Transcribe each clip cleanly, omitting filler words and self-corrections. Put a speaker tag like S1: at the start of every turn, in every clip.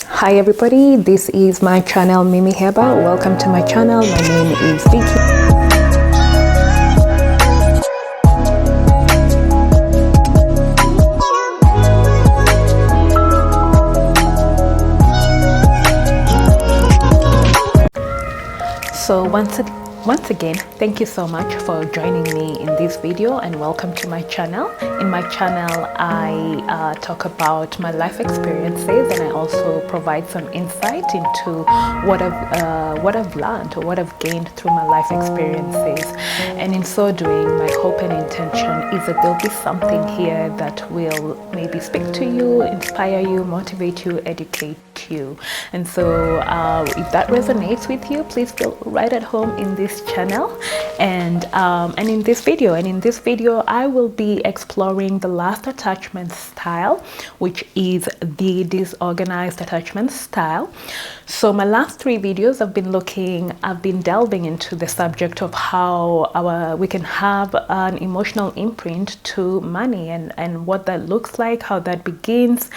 S1: Hi everybody, this is my channel Mimi Heba. Welcome to my channel. My name is Vicky. So once again, thank you so much for joining me in this video and welcome to my channel. In my channel, I talk about my life experiences and I also provide some insight into what I've learned or what I've gained through my life experiences. And in so doing, my hope and intention is that there'll be something here that will maybe speak to you, inspire you, motivate you, educate you. And so if that resonates with you, please feel right at home in this channel and in this video I will be exploring the last attachment style, which is the disorganized attachment style. So my last 3 videos I've been delving into the subject of how we can have an emotional imprint to money and what that looks like, how that begins,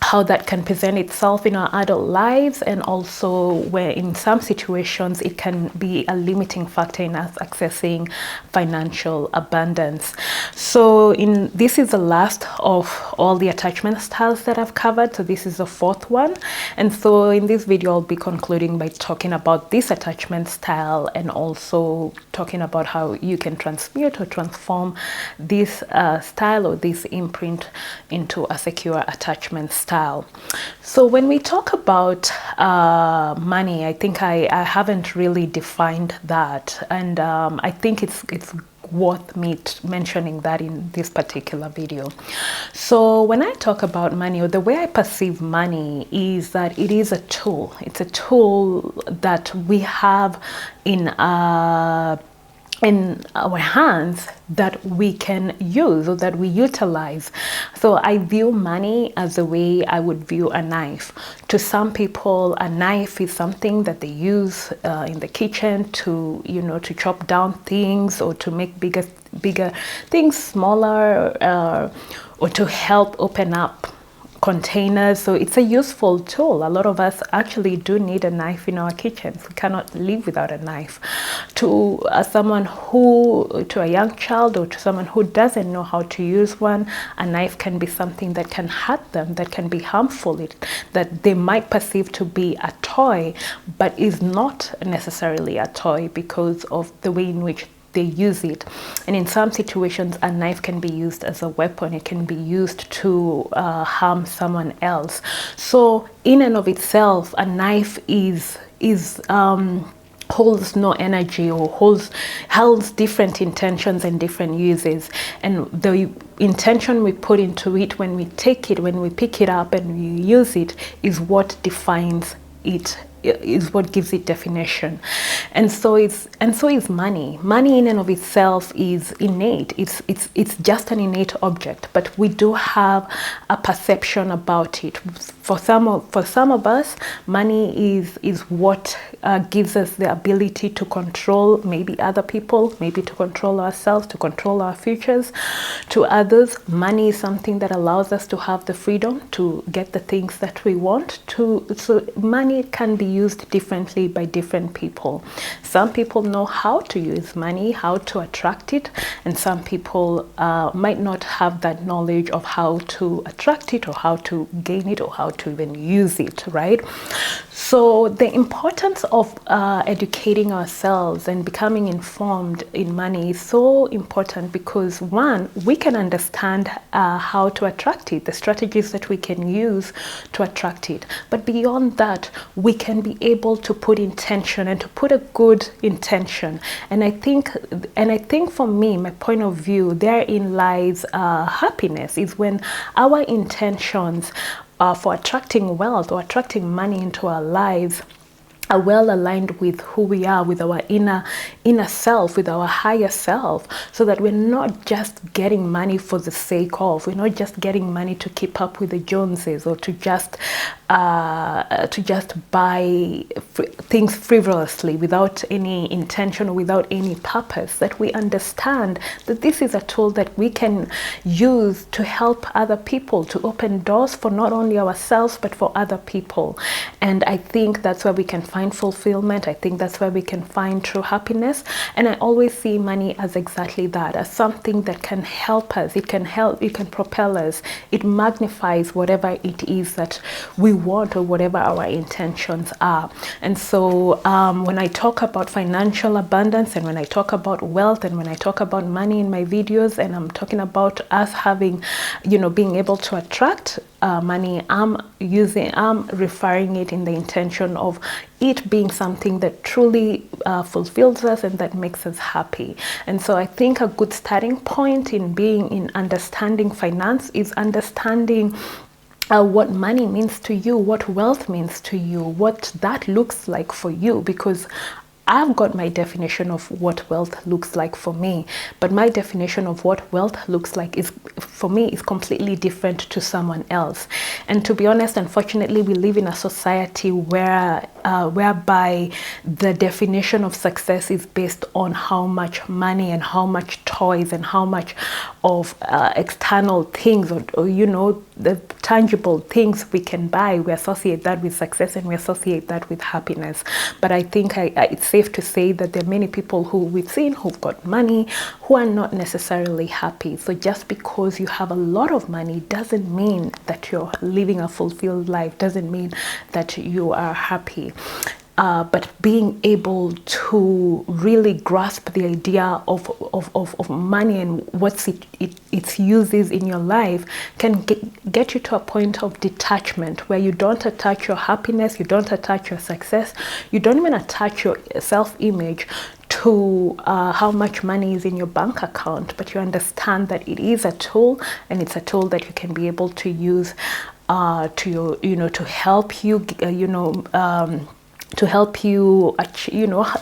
S1: how that can present itself in our adult lives, and also where in some situations it can be a limiting factor in us accessing financial abundance. So this is the last of all the attachment styles that I've covered. So this is the 4th one. And so in this video, I'll be concluding by talking about this attachment style and also talking about how you can transmute or transform this style or this imprint into a secure attachment style. So when we talk about money, I think I haven't really defined that, and I think it's worth me mentioning that in this particular video. So when I talk about money, or the way I perceive money, is that it is a tool. It's a tool that we have in our hands that we can use or that we utilize. So I view money as the way I would view a knife. To some people, a knife is something that they use in the kitchen to, to chop down things or to make bigger things smaller, or to help open up containers. So it's a useful tool. A lot of us actually do need a knife in our kitchens. We cannot live without a knife. To a young child or to someone who doesn't know how to use one, a knife can be something that can hurt them, that can be harmful, that they might perceive to be a toy, but is not necessarily a toy because of the way in which they use it. And in some situations, a knife can be used as a weapon. It can be used to harm someone else. So in and of itself, a knife holds no energy or holds different intentions and different uses, and the intention we put into it when we take it, when we pick it up and we use it, is what defines it, is what gives it definition. And so is money. Money in and of itself is innate. It's just an innate object, but we do have a perception about it. For some of us, money is what gives us the ability to control maybe other people, maybe to control ourselves, to control our futures. To others, money is something that allows us to have the freedom to get the things that we want to. So money can be used differently by different people. Some people know how to use money, how to attract it, and some people might not have that knowledge of how to attract it or how to gain it or how to even use it, right? So the importance of educating ourselves and becoming informed in money is so important because, one, we can understand how to attract it, the strategies that we can use to attract it. But beyond that, we can be able to put intention and to put a good intention. And I think for me, my point of view, therein lies happiness, is when our intentions for attracting wealth or attracting money into our lives are well aligned with who we are, with our inner self, with our higher self, so that we're not just getting money for the sake of, we're not just getting money to keep up with the Joneses, or to just buy things frivolously without any intention or without any purpose. That we understand that this is a tool that we can use to help other people, to open doors for not only ourselves but for other people. And I think that's where we can find fulfillment. I think that's where we can find true happiness. And I always see money as exactly that, as something that can help us. It can propel us. It magnifies whatever it is that we want or whatever our intentions are. And so when I talk about financial abundance, and when I talk about wealth, and when I talk about money in my videos, and I'm talking about us having, being able to attract money, I'm referring it in the intention of it being something that truly fulfills us and that makes us happy. And so I think a good starting point in understanding finance is understanding what money means to you, what wealth means to you, what that looks like for you, because I've got my definition of what wealth looks like for me, but my definition of what wealth looks like is completely different to someone else. And to be honest, unfortunately, we live in a society whereby the definition of success is based on how much money and how much toys and how much of external things or the tangible things we can buy. We associate that with success and we associate that with happiness. But I think it's safe to say that there are many people who we've seen who've got money who are not necessarily happy. So just because you have a lot of money doesn't mean that you're living a fulfilled life, doesn't mean that you are happy. But being able to really grasp the idea of money and what its uses in your life can get you to a point of detachment where you don't attach your happiness, you don't attach your success, you don't even attach your self-image to how much money is in your bank account, but you understand that it is a tool, and it's a tool that you can be able to use to help you, to help you,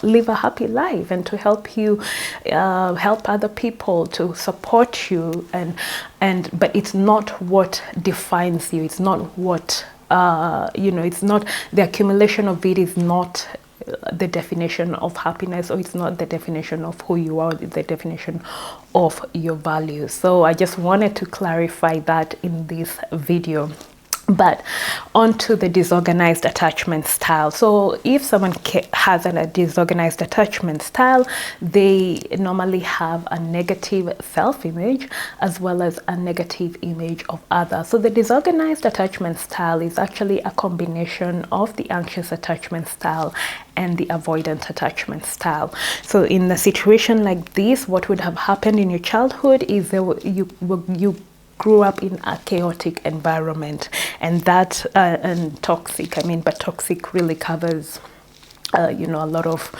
S1: live a happy life, and to help you help other people, to support you, but it's not what defines you. It's not what it's not the accumulation of it is not the definition of happiness, or it's not the definition of who you are, the definition of your values. So I just wanted to clarify that in this video. But onto the disorganized attachment style. So if someone has a disorganized attachment style, they normally have a negative self-image as well as a negative image of others. So the disorganized attachment style is actually a combination of the anxious attachment style and the avoidant attachment style. So in a situation like this, what would have happened in your childhood is you grew up in a chaotic environment, and that and toxic. But toxic really covers a lot of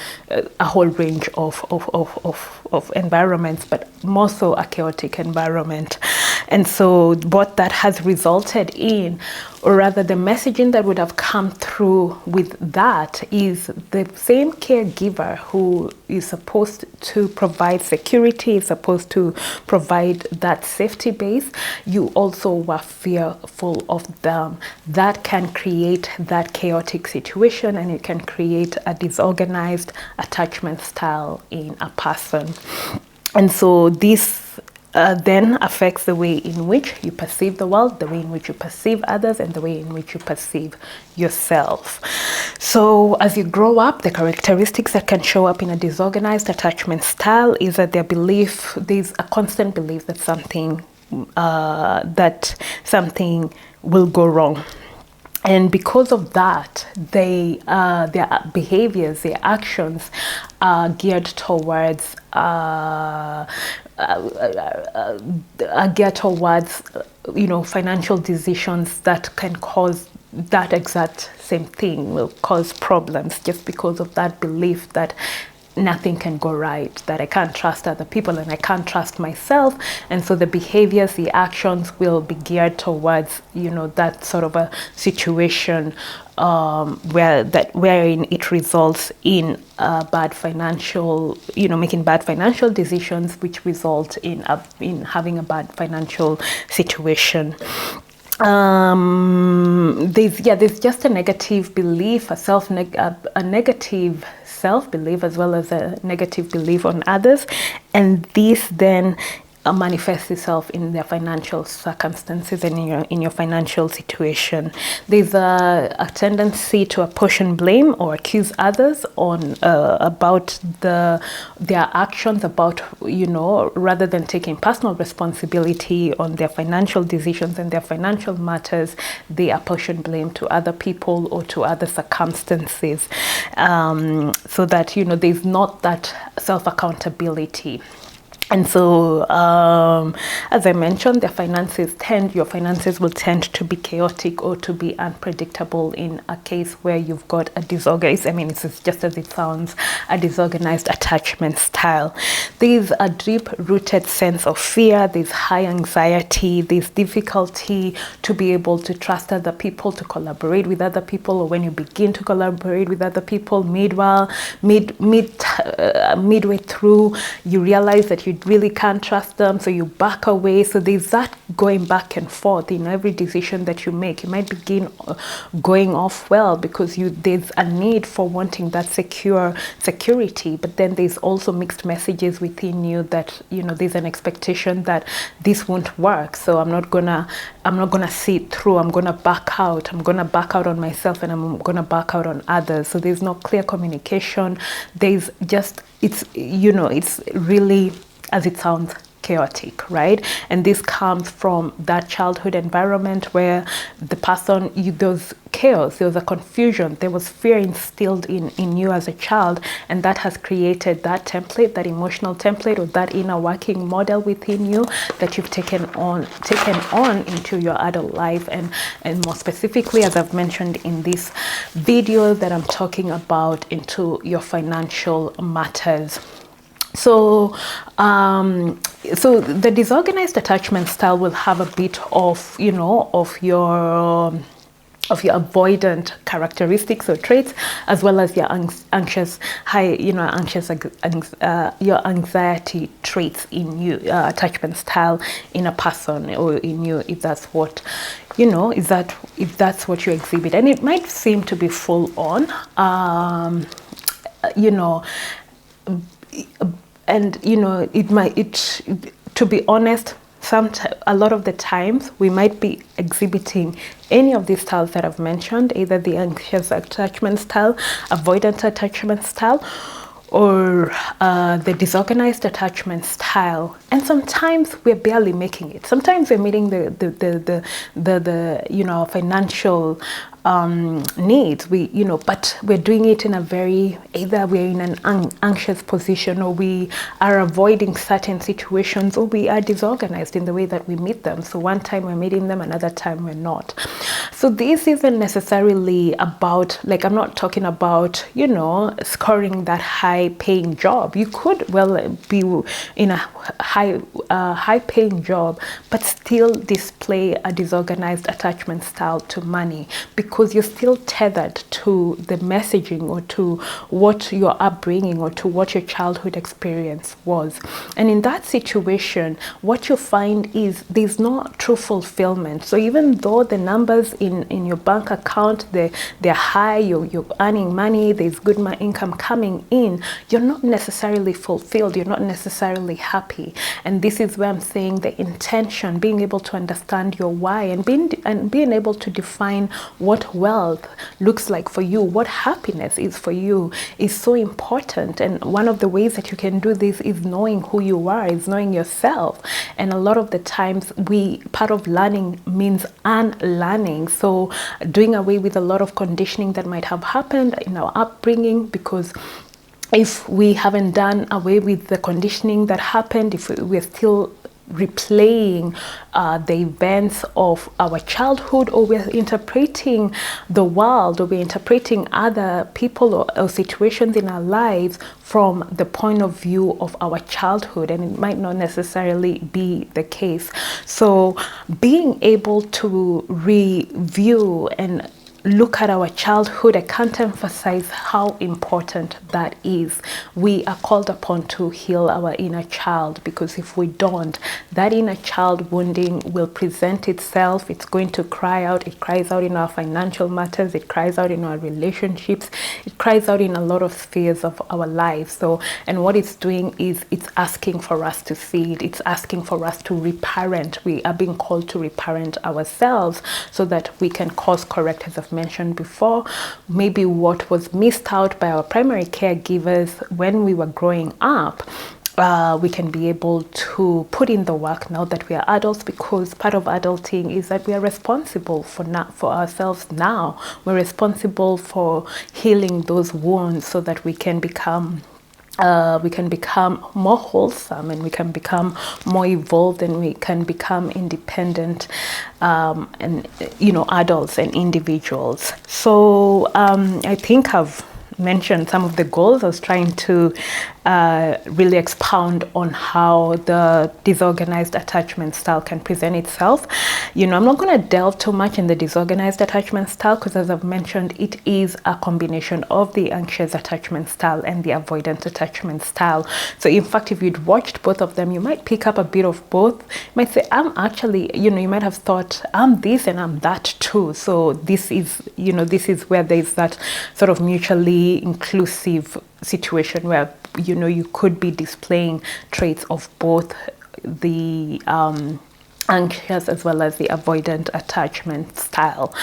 S1: a whole range of environments, but more so a chaotic environment. And so what that has resulted in, or rather the messaging that would have come through with that, is the same caregiver who is supposed to provide security, is supposed to provide that safety base, you also were fearful of them. That can create that chaotic situation, and it can create a disorganized attachment style in a person. And so this then affects the way in which you perceive the world, the way in which you perceive others, and the way in which you perceive yourself. So as you grow up, the characteristics that can show up in a disorganized attachment style is that there's a constant belief that something will go wrong. And because of that, their behaviors, their actions are geared towards financial decisions that can cause that exact same thing, will cause problems, just because of that belief that nothing can go right, that I can't trust other people and I can't trust myself. And so the behaviors, the actions will be geared towards, that sort of a situation wherein it results in bad financial, making bad financial decisions, which result in having a bad financial situation. There's just a negative belief, a negative self-belief, as well as a negative belief on others, and this then manifests itself in their financial circumstances and in your financial situation. There's a tendency to apportion blame or accuse others on about their actions, rather than taking personal responsibility on their financial decisions and their financial matters. They apportion blame to other people or to other circumstances, so that there's not that self-accountability. And so, as I mentioned, your finances will tend to be chaotic or to be unpredictable in a case where you've got a disorganized, it's just as it sounds, a disorganized attachment style. There's a deep-rooted sense of fear, there's high anxiety, there's difficulty to be able to trust other people, to collaborate with other people, or when you begin to collaborate with other people, midway through, you realize that you really can't trust them, so you back away. So there's that going back and forth in every decision that you make. You might begin going off well because there's a need for wanting that security, but then there's also mixed messages within you that there's an expectation that this won't work, so I'm not gonna see it through. I'm gonna back out on myself, and I'm gonna back out on others. So there's no clear communication. There's just, it's really, as it sounds, chaotic, right? And this comes from that childhood environment where the person, there was chaos, there was a confusion, there was fear instilled in you as a child, and that has created that template, that emotional template, or that inner working model within you that you've taken on into your adult life, and more specifically, as I've mentioned in this video, that I'm talking about into your financial matters. So the disorganized attachment style will have a bit of your avoidant characteristics or traits, as well as your your anxiety traits in you, attachment style in a person or in you, if that's what if that's what you exhibit. And it might seem to be full on, and to be honest, a lot of the times we might be exhibiting any of these styles that I've mentioned, either the anxious attachment style, avoidant attachment style, or the disorganized attachment style. And sometimes we're barely making it. Sometimes we're meeting the financial needs, but we're doing it in a very, either we're in an anxious position, or we are avoiding certain situations, or we are disorganized in the way that we meet them. So one time we're meeting them, another time we're not. So this isn't necessarily about, I'm not talking about, scoring that high paying job. You could be in a high paying job, but still display a disorganized attachment style to money, because you're still tethered to the messaging or to what your upbringing or to what your childhood experience was. And in that situation, what you find is there's no true fulfillment. So even though the numbers in your bank account, they're high, you're earning money, there's good income coming in, you're not necessarily fulfilled, you're not necessarily happy. And this is where I'm saying the intention, being able to understand your why, and being able to define what wealth looks like for you, what happiness is for you, is so important. And one of the ways that you can do this is knowing who you are, is knowing yourself. And a lot of the times part of learning means unlearning. So doing away with a lot of conditioning that might have happened in our upbringing, because if we haven't done away with the conditioning that happened, if we're still replaying the events of our childhood, or we're interpreting the world, or we're interpreting other people or situations in our lives from the point of view of our childhood, and it might not necessarily be the case. So being able to review and look at our childhood, I can't emphasize how important that is. We are called upon to heal our inner child, because if we don't, that inner child wounding will present itself. It's going to cry out. It cries out in our financial matters. It cries out in our relationships. It cries out in a lot of spheres of our lives. So, and what it's doing is it's asking for us to see it. It's asking for us to reparent. We are being called to reparent ourselves so that we can course correct, as I've mentioned before, maybe what was missed out by our primary caregivers when we were growing up. We can be able to put in the work now that we are adults, because part of adulting is that we are responsible for ourselves now. We're responsible for healing those wounds so that we can become more wholesome, and we can become more evolved, and we can become independent and adults and individuals. So I think I've mentioned some of the goals. I was trying to really expound on how the disorganized attachment style can present itself. I'm not going to delve too much in the disorganized attachment style, because as I've mentioned, it is a combination of the anxious attachment style and the avoidant attachment style. So in fact, if you'd watched both of them, you might pick up a bit of both. You might say, I'm actually, you might have thought, I'm this and I'm that too. So this is where there's that sort of mutually inclusive situation where you could be displaying traits of both the anxious as well as the avoidant attachment style.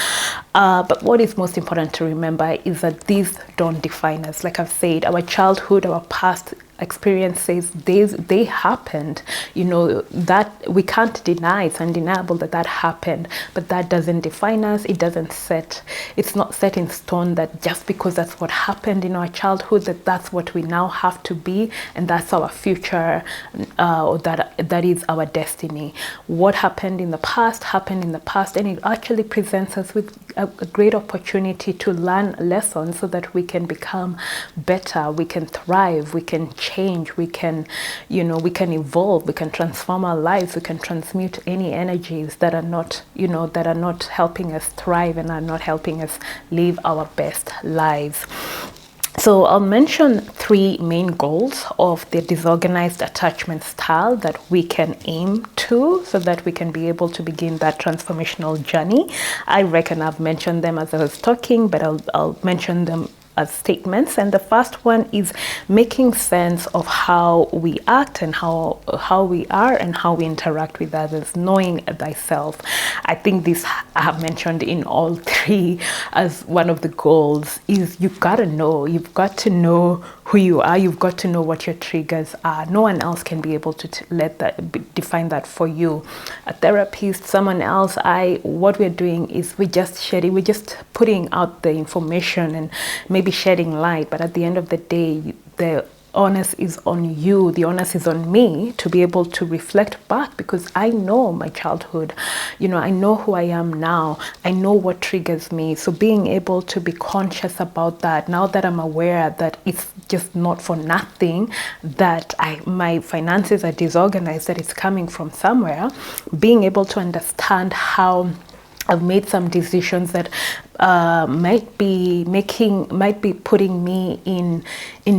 S1: But what is most important to remember is that these don't define us. Like I've said, our childhood, our past experiences, they happened, that we can't deny. It's undeniable that happened, but that doesn't define us. It's not set in stone that just because that's what happened in our childhood, that's what we now have to be, and that's our future, or that is our destiny. What happened in the past, and it actually presents us with a great opportunity to learn lessons so that we can become better, we can thrive, we can change, we can evolve, we can transform our lives, we can transmute any energies that are not helping us thrive and are not helping us live our best lives. So I'll mention 3 main goals of the disorganized attachment style that we can aim to, so that we can be able to begin that transformational journey. I reckon I've mentioned them as I was talking, but I'll mention them as statements. And the first one is making sense of how we act and how we are and how we interact with others, knowing thyself. I think this I have mentioned in all 3 as one of the goals. Is you've got to know who you are. You've got to know what your triggers are. No one else can be able to define that for you. A therapist, someone else. What we're doing is we're just putting out the information and maybe shedding light. But at the end of the day, the onus is on you, the onus is on me to be able to reflect back, because I know my childhood, I know who I am now, I know what triggers me. So being able to be conscious about that, now that I'm aware that it's just not for nothing that my finances are disorganized, that it's coming from somewhere, being able to understand how I've made some decisions that might be putting me in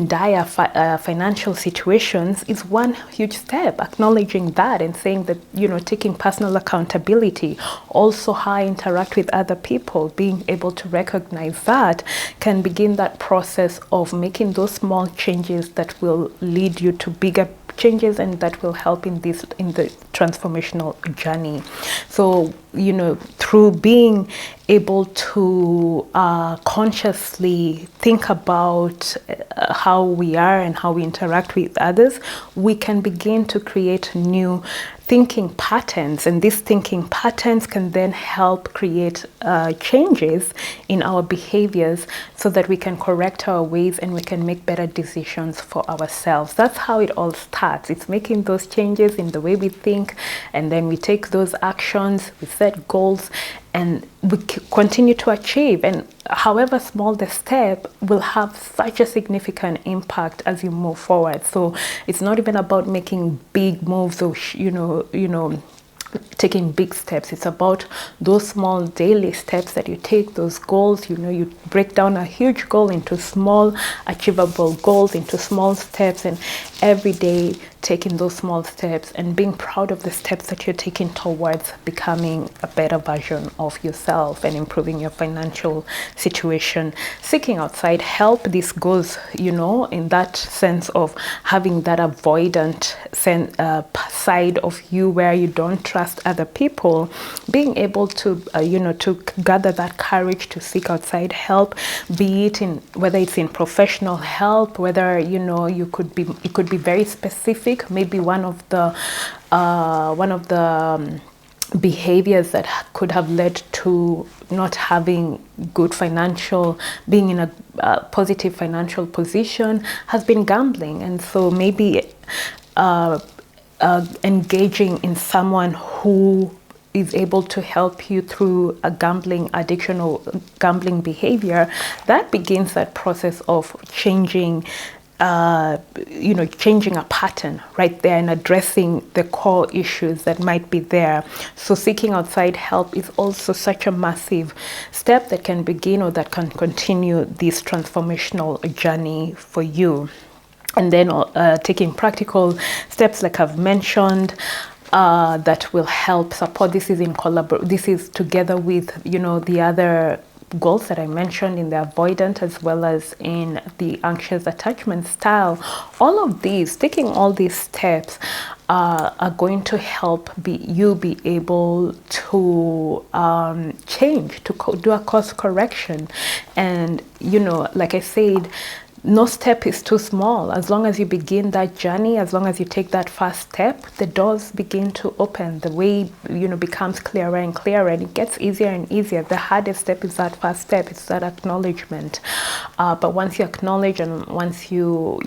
S1: dire financial situations is one huge step. Acknowledging that and saying that, taking personal accountability, also how I interact with other people, being able to recognize that can begin that process of making those small changes that will lead you to bigger changes and that will help in the transformational journey. So through being able to consciously think about how we are and how we interact with others, we can begin to create new thinking patterns, and these thinking patterns can then help create changes in our behaviors so that we can correct our ways and we can make better decisions for ourselves. That's how it all starts. It's making those changes in the way we think, and then we take those actions, we set goals, and we continue to achieve. And however small the step will have such a significant impact as you move forward. So it's not even about making big moves or taking big steps. It's about those small daily steps that you take, those goals. You break down a huge goal into small achievable goals, into small steps, and every day taking those small steps and being proud of the steps that you're taking towards becoming a better version of yourself and improving your financial situation. Seeking outside help, this goes, in that sense of having that avoidant side of you where you don't trust other people, being able to, to gather that courage to seek outside help, be it in whether it's in professional help, whether it could be very specific. Maybe one of the behaviors that could have led to not having good being in a positive financial position has been gambling. And so maybe engaging in someone who is able to help you through a gambling addiction or gambling behavior, that begins that process of changing changing a pattern right there and addressing the core issues that might be there. So seeking outside help is also such a massive step that can begin or that can continue this transformational journey for you. And then taking practical steps like I've mentioned, that will help support. This is together with the other goals that I mentioned in the avoidant as well as in the anxious attachment style. All of these, taking all these steps are going to help you be able to change, to do a course correction. And like I said, no step is too small. As long as you begin that journey, as long as you take that first step, the doors begin to open. The way becomes clearer and clearer, and it gets easier and easier. The hardest step is that first step. It's that acknowledgement. But once you acknowledge and once you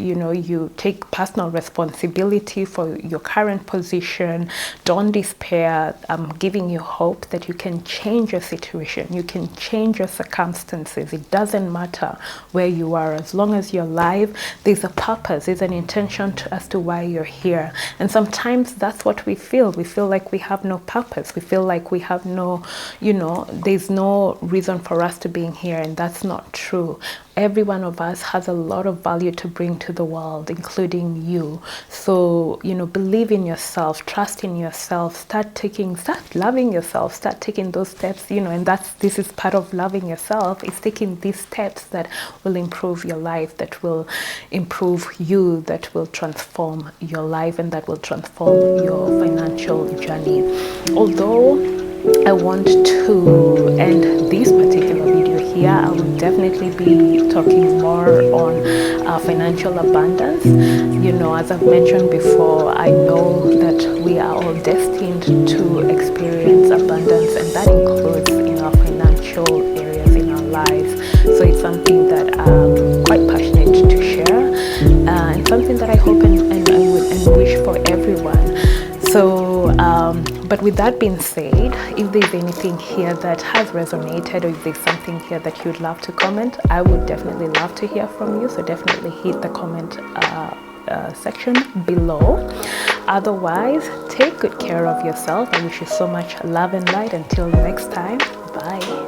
S1: take personal responsibility for your current position, don't despair. I'm giving you hope that you can change your situation. You can change your circumstances. It doesn't matter where you are, as long as you're alive. There's a purpose, there's an intention as to why you're here. And sometimes that's what we feel. We feel like we have no purpose. We feel like we have no, there's no reason for us to be here, and that's not true. Every one of us has a lot of value to bring to the world, including you. So, believe in yourself, trust in yourself, start loving yourself, start taking those steps, and this is part of loving yourself, is taking these steps that will improve your life, that will improve you, that will transform your life, and that will transform your financial journey. Although I want to end this particular video here, I will definitely be talking more on financial abundance. As I've mentioned before, I know that we are all destined to experience abundance, and that includes in our financial areas in our lives. So it's something that I'm quite passionate to share, and something that I hope and wish for everyone. So but with that being said, if there's anything here that has resonated, or if there's something here that you'd love to comment, I would definitely love to hear from you. So definitely hit the comment section below. Otherwise, take good care of yourself. I wish you so much love and light. Until next time, bye.